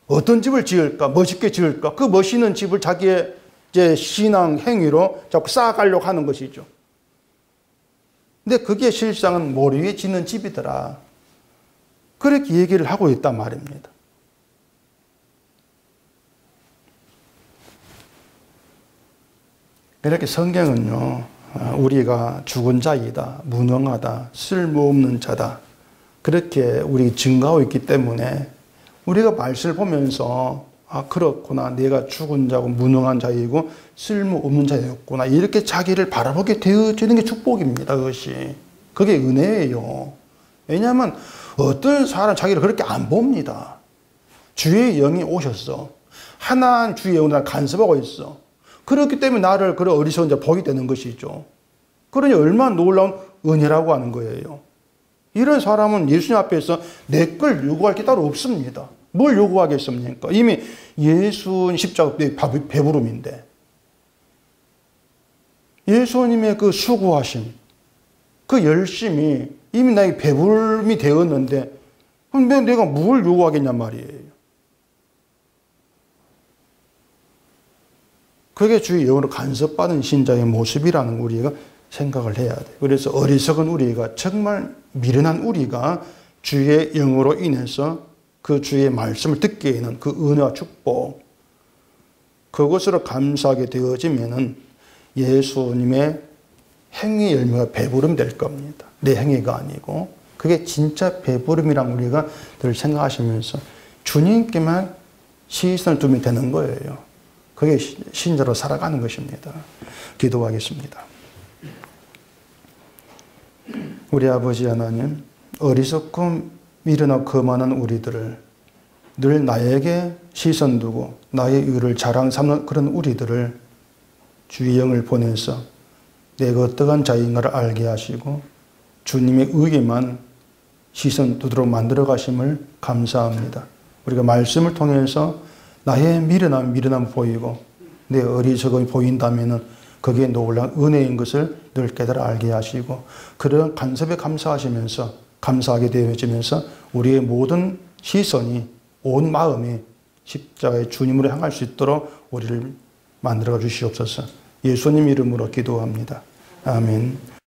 어떤 집을 지을까? 멋있게 지을까? 그 멋있는 집을 자기의 이제 신앙 행위로 자꾸 쌓아가려고 하는 것이죠. 근데 그게 실상은 모래 위에 짓는 집이더라. 그렇게 얘기를 하고 있단 말입니다. 이렇게 성경은요, 우리가 죽은 자이다, 무능하다, 쓸모없는 자다, 그렇게 우리 증가하고 있기 때문에 우리가 말씀을 보면서 아 그렇구나, 내가 죽은 자고 무능한 자이고 쓸모없는 자였구나, 이렇게 자기를 바라보게 되어지는 게 축복입니다. 그것이 그게 은혜예요. 왜냐하면 어떤 사람 자기를 그렇게 안 봅니다. 주의 영이 오셨어. 하나님 주의 영이 나를 간섭하고 있어. 그렇기 때문에 나를 그런 어리석은 자 보게 되는 것이죠. 그러니 얼마나 놀라운 은혜라고 하는 거예요. 이런 사람은 예수님 앞에서 내 걸 요구할 게 따로 없습니다. 뭘 요구하겠습니까? 이미 예수님 십자가 배부름인데, 예수님의 그 수고하심, 그 열심이 이미 나에게 배부름이 되었는데 내가 뭘 요구하겠냔 말이에요. 그게 주의 영으로 간섭받은 신자의 모습이라는 우리가 생각을 해야 돼요. 그래서 어리석은 우리가, 정말 미련한 우리가 주의 영으로 인해서 그 주의 말씀을 듣게 되는 그 은혜와 축복, 그것으로 감사하게 되어지면은 예수님의 행위 열매가 배부름 될 겁니다. 내 행위가 아니고. 그게 진짜 배부름이란 우리가 늘 생각하시면서 주님께만 시선을 두면 되는 거예요. 그게 신자로 살아가는 것입니다. 기도하겠습니다. 우리 아버지 하나님, 어리석고 미련하고 거만한 우리들을 늘 나에게 시선 두고 나의 의를 자랑 삼는 그런 우리들을 주의 영을 보내서 내가 어떠한 자인가를 알게 하시고 주님의 의에만 시선 두도록 만들어 가심을 감사합니다. 우리가 말씀을 통해서 나의 미련함 보이고 내 어리석음이 보인다면 그게 놀라운 은혜인 것을 늘 깨달아 알게 하시고 그런 간섭에 감사하시면서 감사하게 되어지면서 우리의 모든 시선이 온 마음에 십자가의 주님으로 향할 수 있도록 우리를 만들어 주시옵소서. 예수님 이름으로 기도합니다. 아멘.